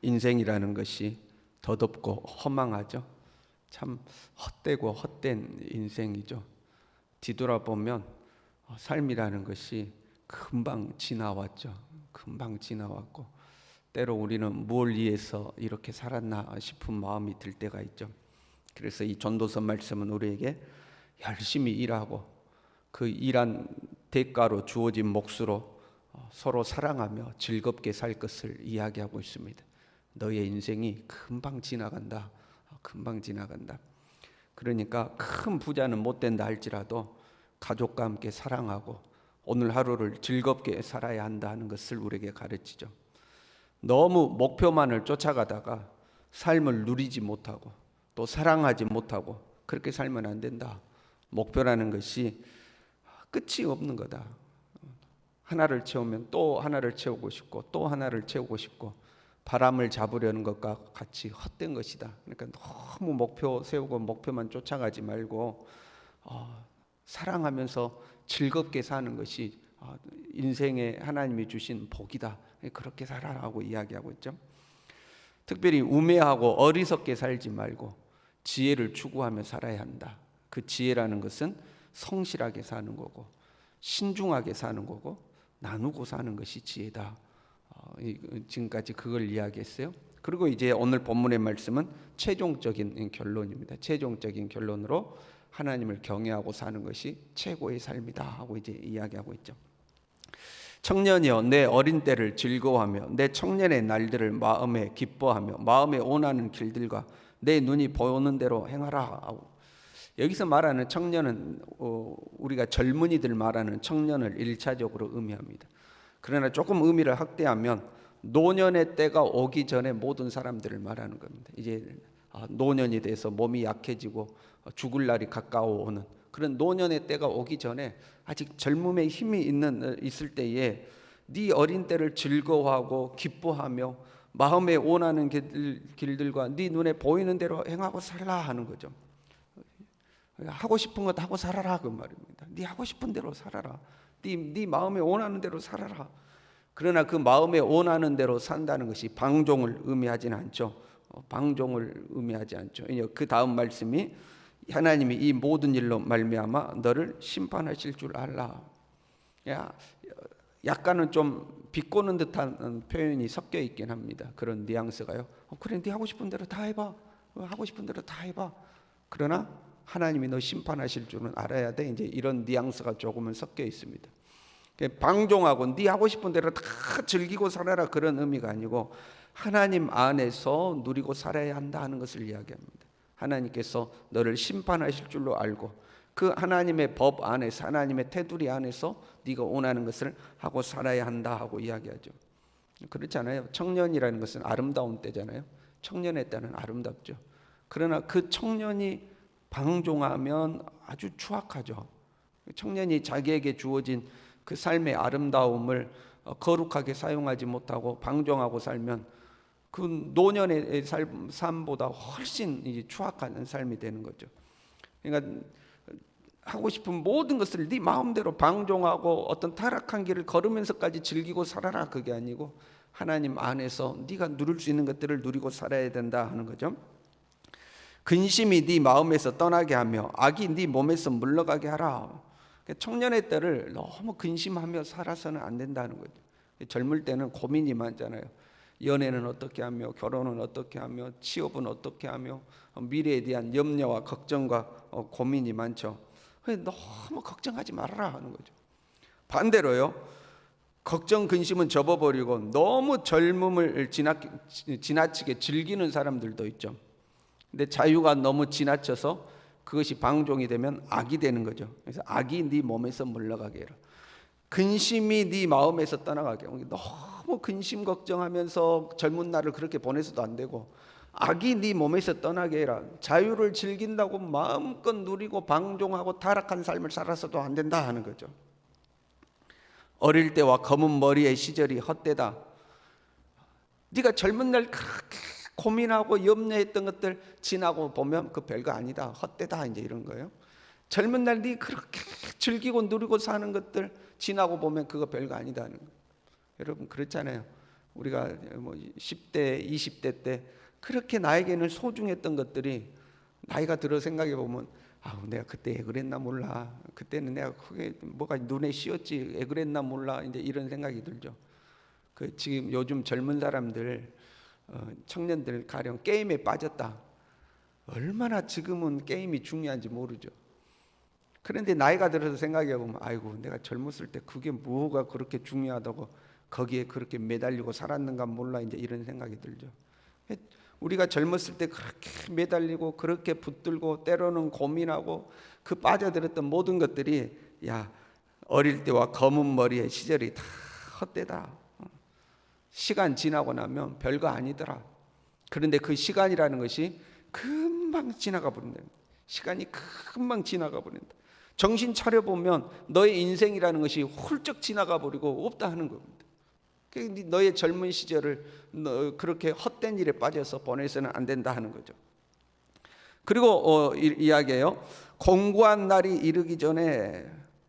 인생이라는 것이 더덥고 허망하죠. 참 헛되고 헛된 인생이죠. 뒤돌아보면 삶이라는 것이 금방 지나왔죠. 금방 지나왔고 때로 우리는 뭘 위해서 이렇게 살았나 싶은 마음이 들 때가 있죠. 그래서 이 전도서 말씀은 우리에게 열심히 일하고 그 일한 대가로 주어진 몫으로 서로 사랑하며 즐겁게 살 것을 이야기하고 있습니다. 너의 인생이 금방 지나간다. 금방 지나간다. 그러니까 큰 부자는 못 된다 할지라도 가족과 함께 사랑하고 오늘 하루를 즐겁게 살아야 한다는 것을 우리에게 가르치죠. 너무 목표만을 쫓아가다가 삶을 누리지 못하고 또 사랑하지 못하고 그렇게 살면 안 된다. 목표라는 것이 끝이 없는 거다. 하나를 채우면 또 하나를 채우고 싶고 또 하나를 채우고 싶고 바람을 잡으려는 것과 같이 헛된 것이다. 그러니까 너무 목표 세우고 목표만 쫓아가지 말고 사랑하면서 즐겁게 사는 것이 인생에 하나님이 주신 복이다. 그렇게 살아라고 이야기하고 있죠. 특별히 우매하고 어리석게 살지 말고 지혜를 추구하며 살아야 한다. 그 지혜라는 것은 성실하게 사는 거고 신중하게 사는 거고 나누고 사는 것이 지혜다. 지금까지 그걸 이야기했어요. 그리고 이제 오늘 본문의 말씀은 최종적인 결론입니다. 최종적인 결론으로 하나님을 경외하고 사는 것이 최고의 삶이다 하고 이제 이야기하고 있죠. 청년이여 내 어린 때를 즐거워하며 내 청년의 날들을 마음에 기뻐하며 마음에 원하는 길들과 내 눈이 보는 대로 행하라 하고, 여기서 말하는 청년은 우리가 젊은이들 말하는 청년을 1차적으로 의미합니다. 그러나 조금 의미를 확대하면 노년의 때가 오기 전에 모든 사람들을 말하는 겁니다. 이제 노년이 돼서 몸이 약해지고 죽을 날이 가까워오는 그런 노년의 때가 오기 전에 아직 젊음의 힘이 있을 때에 네 어린 때를 즐거워하고 기뻐하며 마음에 원하는 길들과 네 눈에 보이는 대로 행하고 살라 하는 거죠. 하고 싶은 것 하고 살아라 그 말입니다. 네 하고 싶은 대로 살아라. 네 마음에 원하는 대로 살아라. 그러나 그 마음에 원하는 대로 산다는 것이 방종을 의미하지는 않죠. 방종을 의미하지 않죠. 그 다음 말씀이 하나님이 이 모든 일로 말미암아 너를 심판하실 줄 알라. 약간은 좀 비꼬는 듯한 표현이 섞여 있긴 합니다. 그런 뉘앙스가요. 그래 네 하고 싶은 대로 다 해봐. 하고 싶은 대로 다 해봐. 그러나 하나님이 너 심판하실 줄은 알아야 돼. 이제 이런 뉘앙스가 조금은 섞여 있습니다. 방종하고 네 하고 싶은 대로 다 즐기고 살아라 그런 의미가 아니고 하나님 안에서 누리고 살아야 한다 하는 것을 이야기합니다. 하나님께서 너를 심판하실 줄로 알고 그 하나님의 법 안에서 하나님의 테두리 안에서 네가 원하는 것을 하고 살아야 한다 하고 이야기하죠. 그렇지 않아요? 청년이라는 것은 아름다운 때잖아요. 청년의 때는 아름답죠. 그러나 그 청년이 방종하면 아주 추악하죠. 청년이 자기에게 주어진 그 삶의 아름다움을 거룩하게 사용하지 못하고 방종하고 살면 그 노년의 삶보다 훨씬 이제 추악한 삶이 되는 거죠. 그러니까 하고 싶은 모든 것을 네 마음대로 방종하고 어떤 타락한 길을 걸으면서까지 즐기고 살아라 그게 아니고 하나님 안에서 네가 누릴 수 있는 것들을 누리고 살아야 된다 하는 거죠. 근심이 네 마음에서 떠나게 하며 악이 네 몸에서 물러가게 하라. 청년의 때를 너무 근심하며 살아서는 안 된다는 거죠. 젊을 때는 고민이 많잖아요. 연애는 어떻게 하며 결혼은 어떻게 하며 취업은 어떻게 하며 미래에 대한 염려와 걱정과 고민이 많죠. 너무 걱정하지 말아라 하는 거죠. 반대로요. 걱정 근심은 접어버리고 너무 젊음을 지나치게 즐기는 사람들도 있죠. 근데 자유가 너무 지나쳐서 그것이 방종이 되면 악이 되는 거죠. 그래서 악이 네 몸에서 물러가게 해라. 근심이 네 마음에서 떠나가게. 너무 근심 걱정하면서 젊은 날을 그렇게 보내서도 안 되고 악이 네 몸에서 떠나게 해라. 자유를 즐긴다고 마음껏 누리고 방종하고 타락한 삶을 살아서도 안 된다 하는 거죠. 어릴 때와 검은 머리의 시절이 헛되다. 네가 젊은 날 그렇게 고민하고 염려했던 것들 지나고 보면 그 별거 아니다. 헛되다 이제 이런 거예요. 젊은 날 네 그렇게 즐기고 누리고 사는 것들 지나고 보면 그거 별거 아니다는 거예요. 여러분 그렇잖아요. 우리가 뭐 10대, 20대 때 그렇게 나에게는 소중했던 것들이 나이가 들어 생각해 보면 내가 그때 왜 그랬나 몰라. 그때는 내가 크게 뭐가 눈에 씌었지 왜 그랬나 몰라. 이제 이런 생각이 들죠. 지금 요즘 젊은 사람들, 청년들 가령 게임에 빠졌다. 얼마나 지금은 게임이 중요한지 모르죠. 그런데 나이가 들어서 생각해 보면 내가 젊었을 때 그게 뭐가 그렇게 중요하다고 거기에 그렇게 매달리고 살았는가 몰라. 이제 이런 생각이 들죠. 우리가 젊었을 때 그렇게 매달리고 그렇게 붙들고 때로는 고민하고 그 빠져들었던 모든 것들이 어릴 때와 검은 머리의 시절이 다 헛되다. 시간 지나고 나면 별거 아니더라. 그런데 그 시간이라는 것이 금방 지나가 버린다. 시간이 금방 지나가 버린다. 정신 차려보면 너의 인생이라는 것이 훌쩍 지나가 버리고 없다 하는 겁니다. 너의 젊은 시절을 그렇게 헛된 일에 빠져서 보내서는 안 된다 하는 거죠. 그리고 이야기해요. 공고한 날이 이르기 전에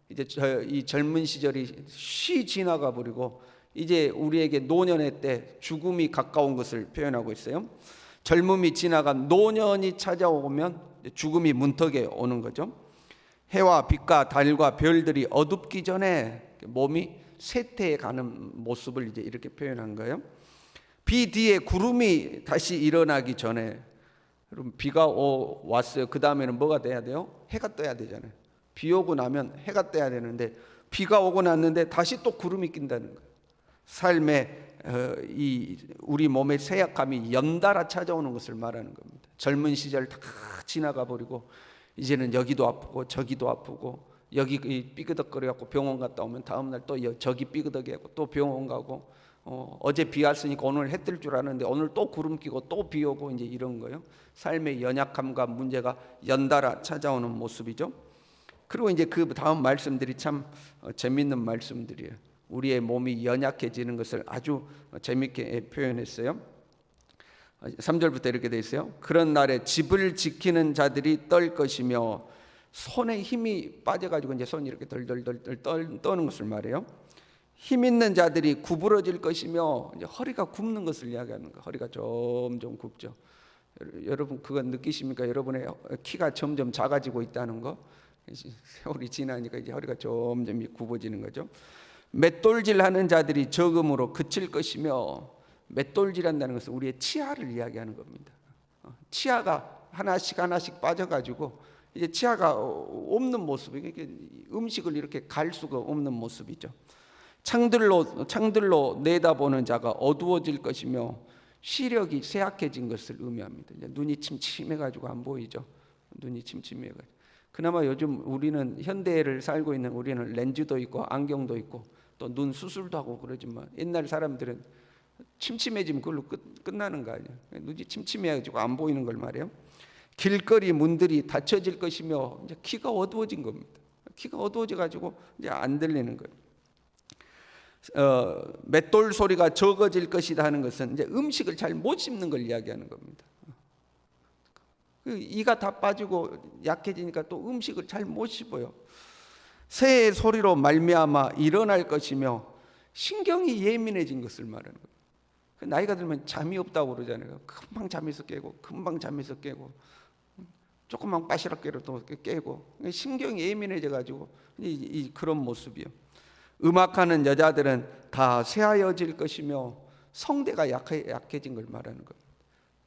이제 이 젊은 시절이 쉬 지나가 버리고 이제 우리에게 노년의 때 죽음이 가까운 것을 표현하고 있어요. 젊음이 지나간 노년이 찾아오면 죽음이 문턱에 오는 거죠. 해와 빛과 달과 별들이 어둡기 전에 몸이 쇠퇴해 가는 모습을 이제 이렇게 표현한 거예요. 비 뒤에 구름이 다시 일어나기 전에, 여러분 비가 왔어요. 그 다음에는 뭐가 돼야 돼요? 해가 떠야 되잖아요. 비 오고 나면 해가 떠야 되는데 비가 오고 났는데 다시 또 구름이 낀다는 거예요. 삶의 우리 몸의 쇠약함이 연달아 찾아오는 것을 말하는 겁니다. 젊은 시절 다 지나가 버리고 이제는 여기도 아프고 저기도 아프고 여기 삐그덕거려갖고 병원 갔다 오면 다음날 또 저기 삐그덕해갖고 또 병원 가고 어제 비 왔으니까 오늘 해 뜰 줄 알았는데 오늘 또 구름 끼고 또 비 오고 이제 이런 거예요. 삶의 연약함과 문제가 연달아 찾아오는 모습이죠. 그리고 이제 그 다음 말씀들이 참 재밌는 말씀들이에요. 우리의 몸이 연약해지는 것을 아주 재밌게 표현했어요. 3절부터 이렇게 돼 있어요. 그런 날에 집을 지키는 자들이 떨 것이며 손에 힘이 빠져가지고 이제 손이 이렇게 덜덜덜 떠는 것을 말해요. 힘 있는 자들이 구부러질 것이며 이제 허리가 굽는 것을 이야기하는 거예요. 허리가 점점 굽죠. 여러분 그거 느끼십니까? 여러분의 키가 점점 작아지고 있다는 거. 세월이 지나니까 이제 허리가 점점 굽어지는 거죠. 맷돌질하는 자들이 적음으로 그칠 것이며, 맷돌질한다는 것은 우리의 치아를 이야기하는 겁니다. 치아가 하나씩 빠져가지고 이제 치아가 없는 모습, 음식을 이렇게 갈 수가 없는 모습이죠. 창들로 내다보는 자가 어두워질 것이며 시력이 쇠약해진 것을 의미합니다. 이제 눈이 침침해가지고 안 보이죠. 눈이 침침해가지고. 그나마 요즘 우리는 현대를 살고 있는 우리는 렌즈도 있고 안경도 있고 또 눈 수술도 하고 그러지만 옛날 사람들은 침침해지면 그걸로 끝나는 거 아니에요. 눈이 침침해가지고 안 보이는 걸 말이에요. 길거리 문들이 닫혀질 것이며 이제 귀가 어두워진 겁니다. 귀가 어두워져가지고 이제 안 들리는 거예요. 맷돌 소리가 적어질 것이다 하는 것은 이제 음식을 잘 못 씹는 걸 이야기하는 겁니다. 이가 다 빠지고 약해지니까 또 음식을 잘 못 씹어요. 새의 소리로 말미암아 일어날 것이며 신경이 예민해진 것을 말하는 거예요. 나이가 들면 잠이 없다고 그러잖아요. 금방 잠에서 깨고 조금만 빠시락깨로 또 깨고 신경이 예민해져가지고 그런 모습이요. 음악하는 여자들은 다 쇠하여질 것이며 성대가 약해진 걸 말하는 겁니다.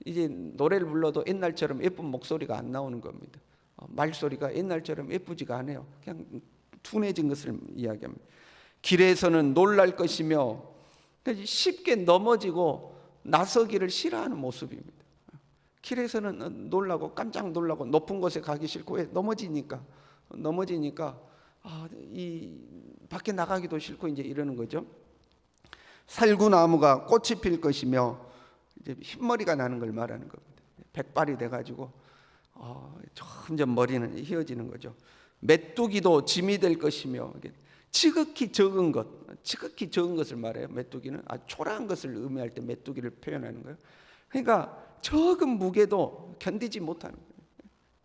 이제 노래를 불러도 옛날처럼 예쁜 목소리가 안 나오는 겁니다. 말소리가 옛날처럼 예쁘지가 않아요. 그냥 둔해진 것을 이야기합니다. 길에서는 놀랄 것이며 쉽게 넘어지고 나서기를 싫어하는 모습입니다. 길에서는 놀라고 깜짝 놀라고 높은 곳에 가기 싫고 왜 넘어지니까 이 밖에 나가기도 싫고 이제 이러는 거죠. 살구나무가 꽃이 필 것이며 이제 흰머리가 나는 걸 말하는 겁니다. 백발이 돼가지고 점점 머리는 휘어지는 거죠. 메뚜기도 짐이 될 것이며 지극히 적은 것을 말해요. 메뚜기는 아주 초라한 것을 의미할 때 메뚜기를 표현하는 거예요. 그러니까 적은 무게도 견디지 못하는 거예요.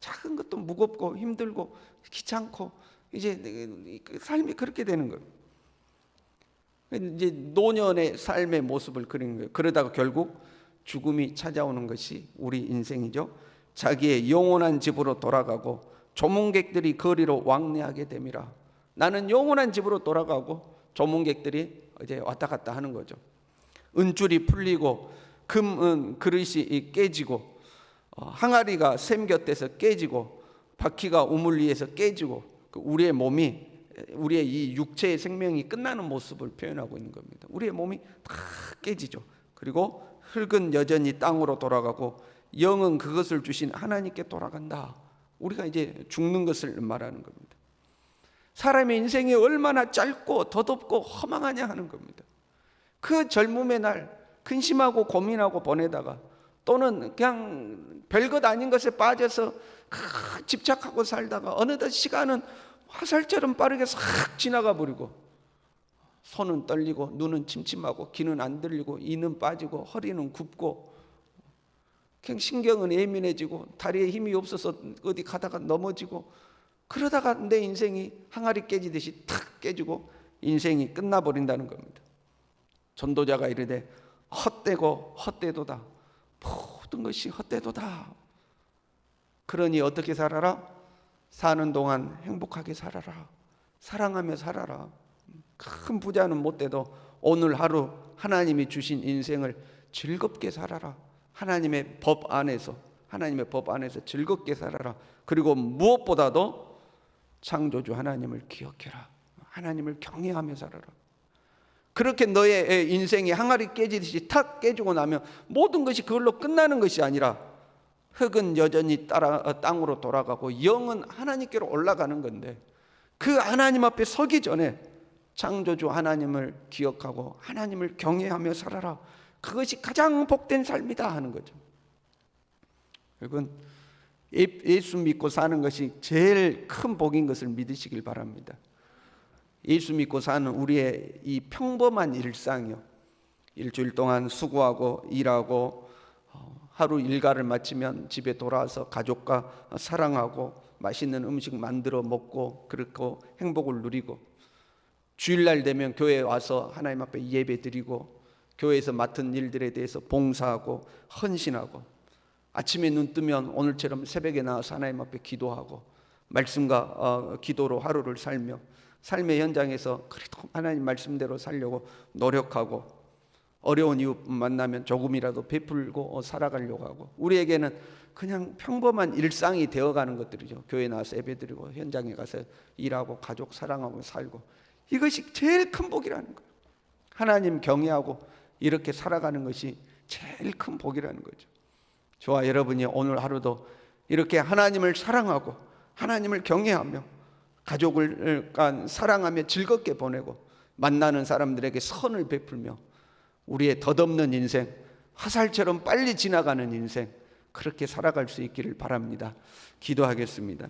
작은 것도 무겁고 힘들고 귀찮고 이제 삶이 그렇게 되는 거예요. 이제 노년의 삶의 모습을 그리는 거예요. 그러다가 결국 죽음이 찾아오는 것이 우리 인생이죠. 자기의 영원한 집으로 돌아가고 조문객들이 거리로 왕래하게 됨이라. 나는 영원한 집으로 돌아가고 조문객들이 이제 왔다 갔다 하는 거죠. 은줄이 풀리고 금 그릇이 깨지고 항아리가 샘 곁에서 깨지고 바퀴가 우물 위에서 깨지고 우리의 몸이, 우리의 이 육체의 생명이 끝나는 모습을 표현하고 있는 겁니다. 우리의 몸이 다 깨지죠. 그리고 흙은 여전히 땅으로 돌아가고 영은 그것을 주신 하나님께 돌아간다. 우리가 이제 죽는 것을 말하는 겁니다. 사람의 인생이 얼마나 짧고 더덥고 허망하냐 하는 겁니다. 그 젊음의 날 근심하고 고민하고 보내다가 또는 그냥 별것 아닌 것에 빠져서 집착하고 살다가 어느덧 시간은 화살처럼 빠르게 싹 지나가 버리고 손은 떨리고 눈은 침침하고 귀는 안 들리고 이는 빠지고 허리는 굽고 그냥 신경은 예민해지고 다리에 힘이 없어서 어디 가다가 넘어지고 그러다가 내 인생이 항아리 깨지듯이 탁 깨지고 인생이 끝나버린다는 겁니다. 전도자가 이르되 헛되고 헛되도다. 모든 것이 헛되도다. 그러니 어떻게 살아라? 사는 동안 행복하게 살아라. 사랑하며 살아라. 큰 부자는 못 돼도 오늘 하루 하나님이 주신 인생을 즐겁게 살아라. 하나님의 법 안에서 즐겁게 살아라. 그리고 무엇보다도 창조주 하나님을 기억해라. 하나님을 경외하며 살아라. 그렇게 너의 인생이 항아리 깨지듯이 탁 깨지고 나면 모든 것이 그걸로 끝나는 것이 아니라 흙은 여전히 땅으로 돌아가고 영은 하나님께로 올라가는 건데 그 하나님 앞에 서기 전에 창조주 하나님을 기억하고 하나님을 경외하며 살아라. 그것이 가장 복된 삶이다 하는 거죠. 여러분, 예수 믿고 사는 것이 제일 큰 복인 것을 믿으시길 바랍니다. 예수 믿고 사는 우리의 이 평범한 일상이요, 일주일 동안 수고하고 일하고 하루 일과를 마치면 집에 돌아와서 가족과 사랑하고 맛있는 음식 만들어 먹고 그렇고 행복을 누리고 주일날 되면 교회에 와서 하나님 앞에 예배 드리고 교회에서 맡은 일들에 대해서 봉사하고 헌신하고 아침에 눈 뜨면 오늘처럼 새벽에 나와서 하나님 앞에 기도하고 말씀과 기도로 하루를 살며 삶의 현장에서 그래도 하나님 말씀대로 살려고 노력하고 어려운 이웃 만나면 조금이라도 베풀고 살아가려고 하고 우리에게는 그냥 평범한 일상이 되어가는 것들이죠. 교회 나와서 예배드리고 현장에 가서 일하고 가족 사랑하고 살고 이것이 제일 큰 복이라는 거예요. 하나님 경외하고 이렇게 살아가는 것이 제일 큰 복이라는 거죠. 저와 여러분이 오늘 하루도 이렇게 하나님을 사랑하고 하나님을 경외하며 가족을 사랑하며 즐겁게 보내고 만나는 사람들에게 선을 베풀며 우리의 덧없는 인생, 화살처럼 빨리 지나가는 인생 그렇게 살아갈 수 있기를 바랍니다. 기도하겠습니다.